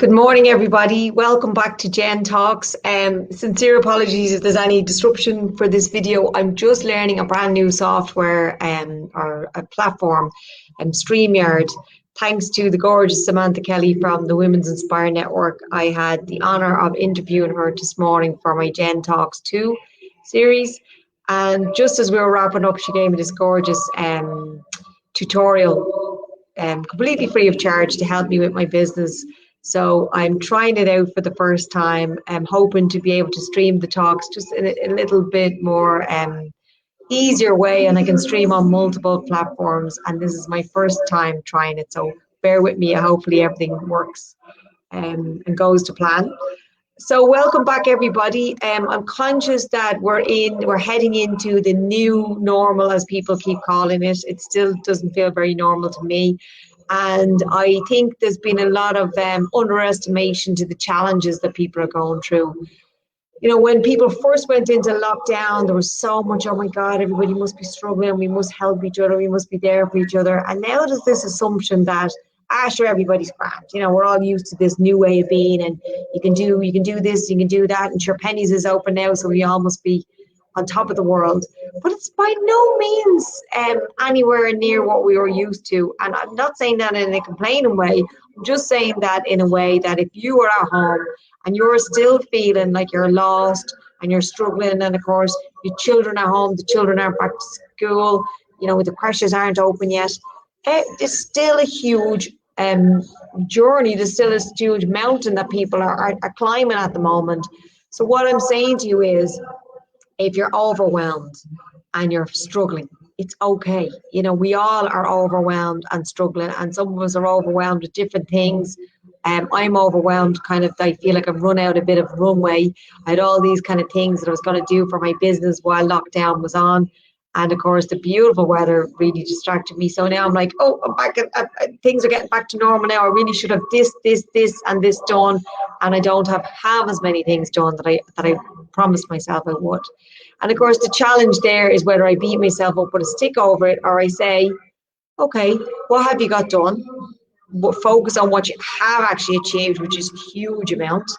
Good morning, everybody. Welcome back to Jen Talks. Sincere apologies if there's any disruption for this video. I'm just learning a brand new software or a platform, StreamYard. Thanks to the gorgeous Samantha Kelly from the Women's Inspire Network. I had the honour of interviewing her this morning for my Jen Talks 2 series. And just as we were wrapping up, she gave me this gorgeous tutorial, completely free of charge, to help me with my business. So I'm trying it out for the first time. I'm hoping to be able to stream the talks just in a little bit more easier way, and I can stream on multiple platforms. And this is my first time trying it, so bear with me. Hopefully everything works and goes to plan. So welcome back, everybody. I'm conscious that we're heading into the new normal, as people keep calling it. It still doesn't feel very normal to me. And I think there's been a lot of underestimation to the challenges that people are going through. You know, when people first went into lockdown, there was so much, oh my God, everybody must be struggling, we must help each other, we must be there for each other. And now there's this assumption that, sure, everybody's grand. You know, we're all used to this new way of being, and you can do this, you can do that, and sure, Pennies is open now, so we all must be on top of the world. But it's by no means anywhere near what we were used to. And I'm not saying that in a complaining way. I'm just saying that in a way that if you are at home and you're still feeling like you're lost and you're struggling, and of course your children are home, the children aren't back to school, you know, the crashes aren't open yet, there's still a huge journey, there's still a huge mountain that people are climbing at the moment. So what I'm saying to you is, if you're overwhelmed and you're struggling, it's okay. You know, we all are overwhelmed and struggling, and some of us are overwhelmed with different things. I'm overwhelmed, kind of, I feel like I've run out a bit of runway. I had all these kind of things that I was going to do for my business while lockdown was on. And of course, the beautiful weather really distracted me. So now I'm like, oh, I'm back. Things are getting back to normal now. I really should have this, and this done. And I don't have half as many things done that I promised myself I would. And of course, the challenge there is whether I beat myself up with a stick over it, or I say, okay, what have you got done? Focus on what you have actually achieved, which is a huge amount,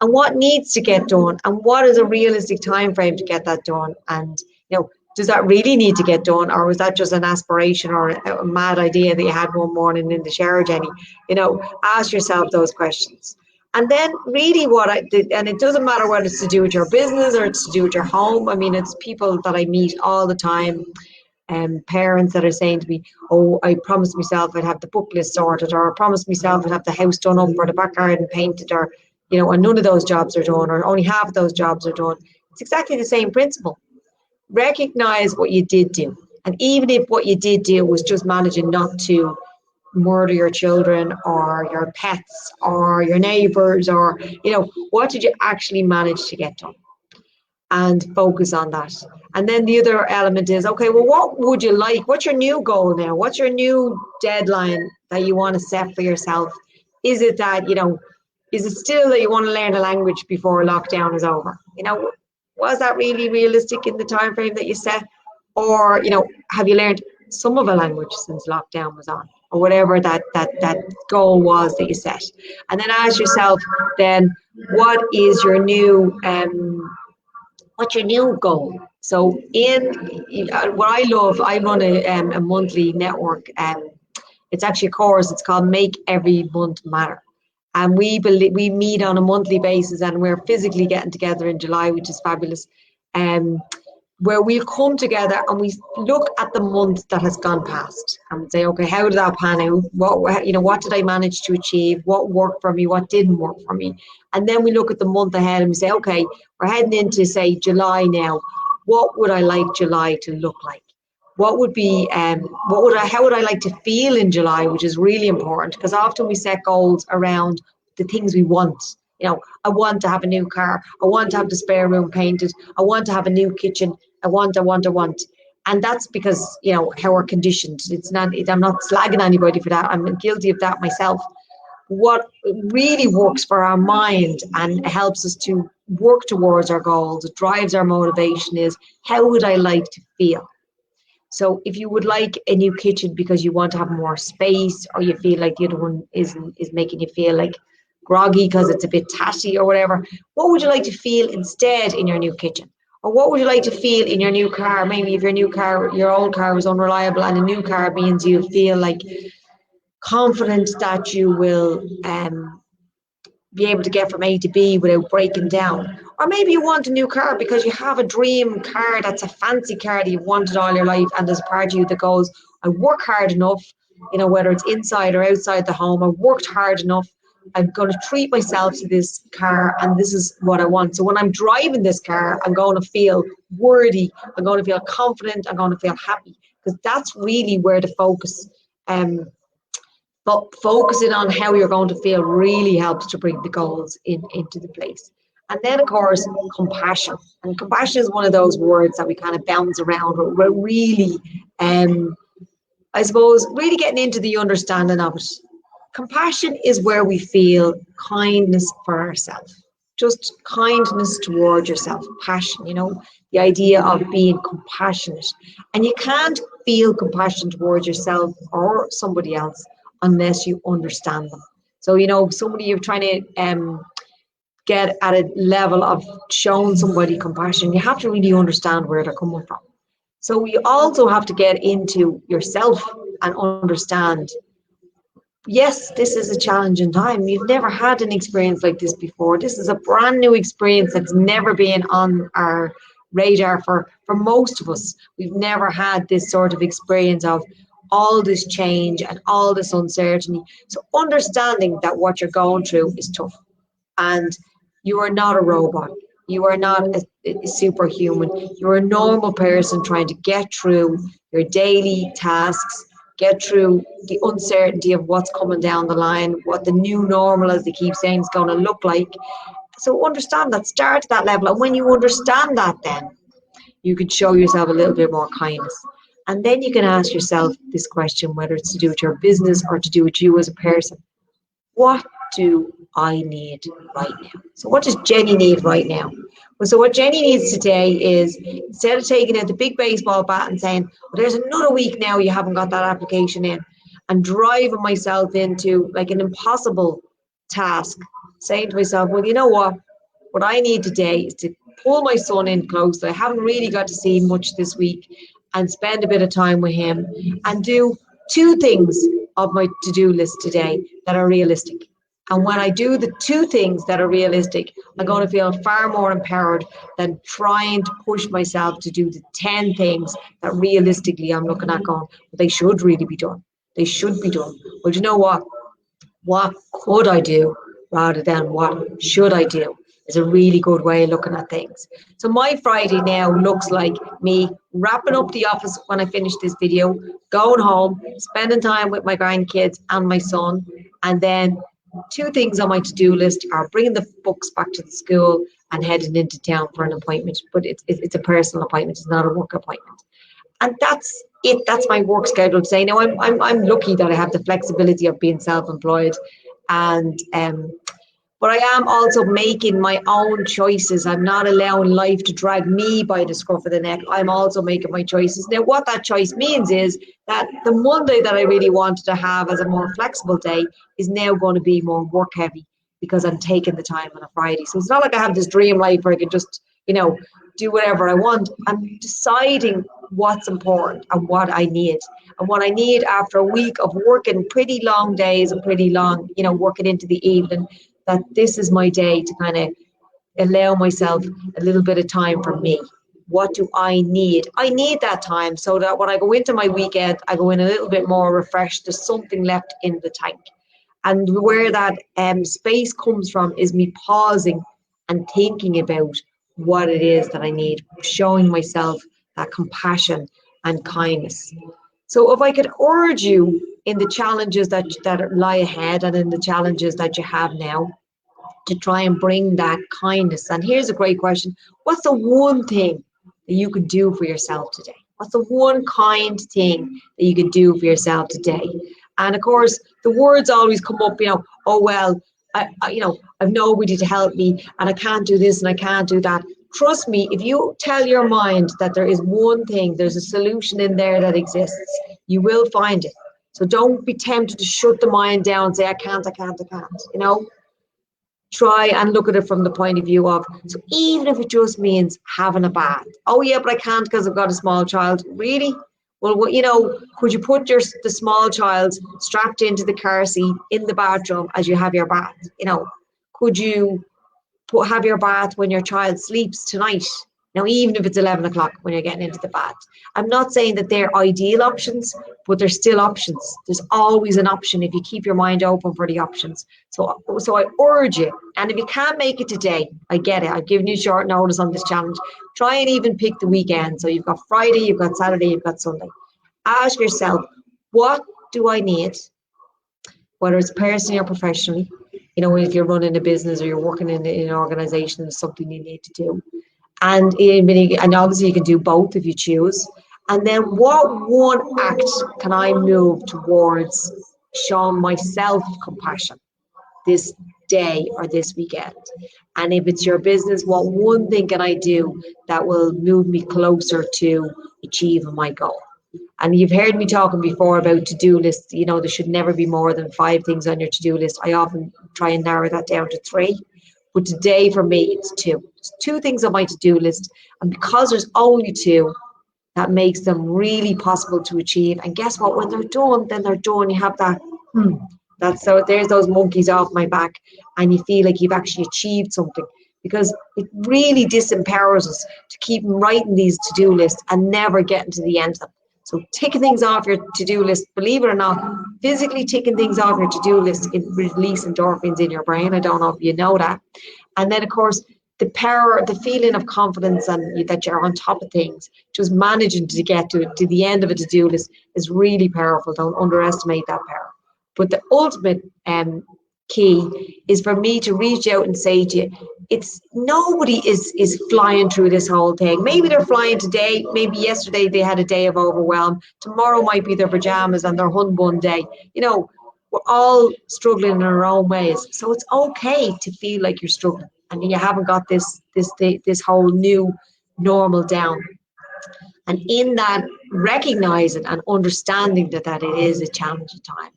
and what needs to get done, and what is a realistic time frame to get that done. And, you know, does that really need to get done, or was that just an aspiration or a mad idea that you had one morning in the shower, Jenny? You know, ask yourself those questions. And then really what I did, and it doesn't matter whether it's to do with your business or it's to do with your home. I mean, it's people that I meet all the time, parents that are saying to me, oh, I promised myself I'd have the book list sorted, or I promised myself I'd have the house done up or the back garden painted, or, you know, and none of those jobs are done, or only half of those jobs are done. It's exactly the same principle. Recognize what you did do. And even if what you did do was just managing not to murder your children or your pets or your neighbors, or, you know, what did you actually manage to get done? And focus on that. And then the other element is, okay, well, what would you like? What's your new goal now? What's your new deadline that you want to set for yourself? Is it that, you know, is it still that you want to learn a language before lockdown is over? You know, was that really realistic in the time frame that you set? Or, you know, have you learned some of a language since lockdown was on, or whatever that goal was that you set? And then ask yourself then, what is your new what's your new goal? So what I love, I run a monthly network, it's actually a course, it's called Make Every Month Matter. And we meet on a monthly basis, and we're physically getting together in July, which is fabulous, where we'll come together and we look at the month that has gone past and say, okay, how did that pan out? What did I manage to achieve? What worked for me? What didn't work for me? And then we look at the month ahead and we say, okay, we're heading into, say, July now. What would I like July to look like? What would be, how would I like to feel in July, which is really important, because often we set goals around the things we want. You know, I want to have a new car. I want to have the spare room painted. I want to have a new kitchen. I want. And that's because, you know, how we're conditioned. I'm not slagging anybody for that. I'm guilty of that myself. What really works for our mind and helps us to work towards our goals, it drives our motivation, is how would I like to feel? So if you would like a new kitchen because you want to have more space, or you feel like the other one is making you feel like groggy because it's a bit tatty or whatever. What would you like to feel instead in your new kitchen? Or what would you like to feel in your new car? Maybe if your old car was unreliable, and a new car means you feel like confident that you will be able to get from A to B without breaking down. Or maybe you want a new car because you have a dream car that's a fancy car that you've wanted all your life, and there's a part of you that goes, I work hard enough, whether it's inside or outside the home, I worked hard enough, I'm going to treat myself to this car, and this is what I want. So when I'm driving this car, I'm going to feel worthy, I'm going to feel confident, I'm going to feel happy, because that's really where the focus but focusing on how you're going to feel really helps to bring the goals into the place. And then, of course, compassion. And compassion is one of those words that we kind of bounce around. We're really, I suppose, really getting into the understanding of it. Compassion is where we feel kindness for ourselves. Just kindness towards yourself, passion, the idea of being compassionate. And you can't feel compassion towards yourself or somebody else unless you understand them. So, somebody you're trying to get at a level of showing somebody compassion, you have to really understand where they're coming from. So you also have to get into yourself and understand, yes, this is a challenging time. You've never had an experience like this before. This is a brand new experience that's never been on our radar for most of us. We've never had this sort of experience of all this change and all this uncertainty. So understanding that what you're going through is tough, and you are not a robot. You are not a superhuman. You're a normal person trying to get through your daily tasks, get through the uncertainty of what's coming down the line, what the new normal, as they keep saying, is going to look like. So understand that, start at that level. And when you understand that, then you can show yourself a little bit more kindness. And then you can ask yourself this question, whether it's to do with your business or to do with you as a person. What do I need right now? So what does Jenny need right now? Well, so what Jenny needs today is, instead of taking out the big baseball bat and saying, well, there's another week now you haven't got that application in, and driving myself into like an impossible task, saying to myself, well, you know what I need today is to pull my son in close. I haven't really got to see much this week, and spend a bit of time with him and do 2 things of my to-do list today that are realistic. And when I do the 2 things that are realistic, I'm going to feel far more empowered than trying to push myself to do the 10 things that realistically I'm looking at going, but they should really be done. They should be done. Well, you know what? What could I do rather than what should I do is a really good way of looking at things. So my Friday now looks like me wrapping up the office when I finish this video, going home, spending time with my grandkids and my son, and then 2 things on my to-do list are bringing the books back to the school and heading into town for an appointment. But it's a personal appointment, it's not a work appointment. And that's it. That's my work schedule today. Now I'm lucky that I have the flexibility of being self-employed, and but I am also making my own choices. I'm not allowing life to drag me by the scruff of the neck. I'm also making my choices. Now, what that choice means is that the Monday that I really wanted to have as a more flexible day is now going to be more work heavy, because I'm taking the time on a Friday. So it's not like I have this dream life where I can just, do whatever I want. I'm deciding what's important and what I need. And what I need after a week of working pretty long days and pretty long, working into the evening, that this is my day to kind of allow myself a little bit of time for me. What do I need? I need that time so that when I go into my weekend, I go in a little bit more refreshed. There's something left in the tank. And where that space comes from is me pausing and thinking about what it is that I need, showing myself that compassion and kindness. So if I could urge you in the challenges that lie ahead and in the challenges that you have now, to try and bring that kindness. And here's a great question. What's the one thing that you could do for yourself today? What's the one kind thing that you could do for yourself today? And of course, the words always come up, oh, well, I've nobody to help me, and I can't do this and I can't do that. Trust me, if you tell your mind that there is one thing, there's a solution in there that exists, you will find it. So don't be tempted to shut the mind down and say, I can't. try and look at it from the point of view of, so even if it just means having a bath. Oh yeah, but I can't because I've got a small child. Really? Well, you know, could you put the small child strapped into the car seat in the bathroom as you have your bath? You know, could you have your bath when your child sleeps tonight? Now, even if it's 11 o'clock when you're getting into the bath. I'm not saying that they're ideal options, but they're still options. There's always an option if you keep your mind open for the options. So I urge you, and if you can't make it today, I get it. I've given you short notice on this challenge. Try and even pick the weekend. So you've got Friday, you've got Saturday, you've got Sunday. Ask yourself, what do I need? Whether it's personally or professionally, you know, if you're running a business or you're working in an organization, there's something you need to do. And obviously you can do both if you choose. And then what one act can I move towards showing myself compassion this day or this weekend? And if it's your business, what one thing can I do that will move me closer to achieving my goal? And you've heard me talking before about to-do lists. You know, there should never be more than 5 things on your to-do list. I often try and narrow that down to 3. But today for me, it's 2. It's 2 things on my to-do list. And because there's only 2, that makes them really possible to achieve. And guess what? When they're done, then they're done. You have that, so there's those monkeys off my back. And you feel like you've actually achieved something. Because it really disempowers us to keep writing these to-do lists and never getting to the end of them. So ticking things off your to-do list, believe it or not, physically ticking things off your to-do list, it releases endorphins in your brain. I don't know if you know that. And then, of course, the power, the feeling of confidence and that you're on top of things, just managing to get to the end of a to-do list is really powerful. Don't underestimate that power. But the ultimate key is for me to reach out and say to you, it's nobody is flying through this whole thing. Maybe they're flying today, maybe yesterday they had a day of overwhelm, tomorrow might be their pajamas and their hun-bun day. You know, we're all struggling in our own ways, so it's okay to feel like you're struggling and you haven't got this whole new normal down. And in that, recognizing and understanding that it is a challenging time,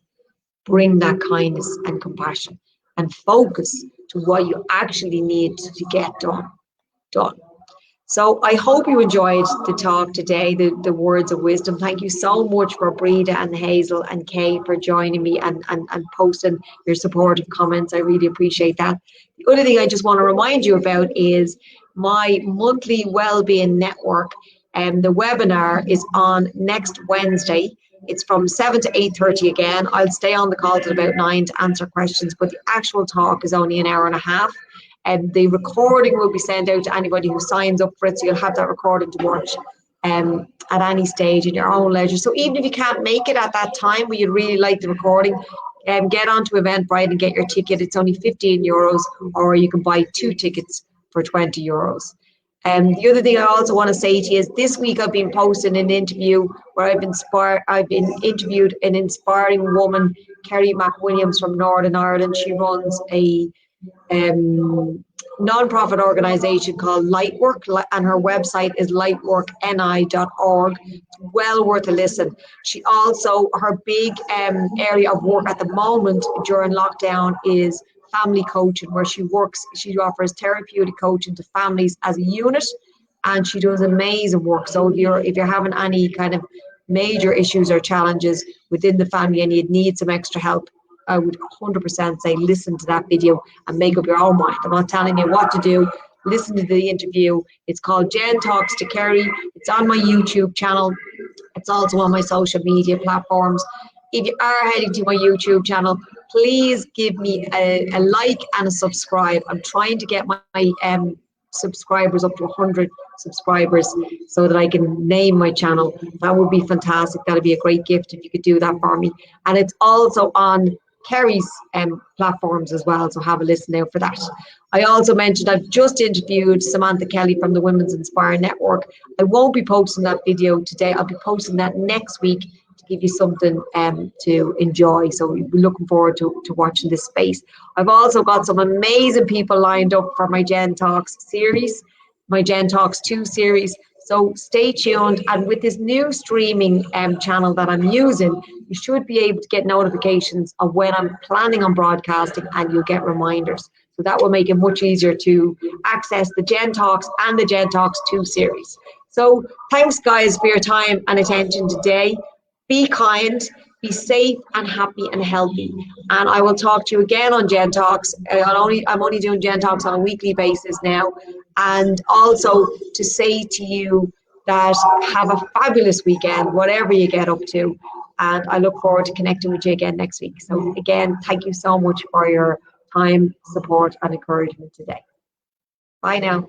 bring that kindness and compassion and focus to what you actually need to get done. So I hope you enjoyed the talk today, the words of wisdom. Thank you so much for Breda and Hazel and Kay for joining me and posting your supportive comments. I really appreciate that. The other thing I just want to remind you about is my monthly wellbeing network. The webinar is on next Wednesday. It's from 7 to 8:30 again. I'll stay on the call till about 9 to answer questions, but the actual talk is only an hour and a half. And the recording will be sent out to anybody who signs up for it, so you'll have that recording to watch at any stage in your own leisure. So even if you can't make it at that time, but you really like the recording, get onto Eventbrite and get your ticket. It's only €15, or you can buy 2 tickets for €20. The other thing I also want to say to you is this week I've been posting an interview where I've been interviewed an inspiring woman, Kerry McWilliams from Northern Ireland. She runs a non-profit organisation called Lightwork, and her website is lightworkni.org. It's well worth a listen. She also, her big area of work at the moment during lockdown is family coaching, where she offers therapeutic coaching to families as a unit, and she does amazing work. So if you're having any kind of major issues or challenges within the family and you need some extra help, I would 100% say listen to that video and make up your own mind. I'm not telling you what to do. Listen to the interview. It's called Jen Talks to Kerry. It's on my YouTube channel. It's also on my social media platforms. If you are heading to my YouTube channel, please give me a like and a subscribe. I'm trying to get my subscribers up to 100 subscribers so that I can name my channel. That would be fantastic. That would be a great gift if you could do that for me. And it's also on Kerry's platforms as well, so have a listen out for that. I also mentioned I've just interviewed Samantha Kelly from the Women's Inspire Network. I won't be posting that video today. I'll be posting that next week to give you something to enjoy. So we're looking forward to watching this space. I've also got some amazing people lined up for my Jen Talks series, my Jen Talks 2 series. So stay tuned, and with this new streaming channel that I'm using, you should be able to get notifications of when I'm planning on broadcasting, and you'll get reminders. So that will make it much easier to access the Gen Talks and the Gen Talks 2 series. So thanks guys for your time and attention today. Be kind, be safe and happy and healthy. And I will talk to you again on Gen Talks. I'm only doing Gen Talks on a weekly basis now. And also to say to you that have a fabulous weekend, whatever you get up to. And I look forward to connecting with you again next week. So again, thank you so much for your time, support and encouragement today. Bye now.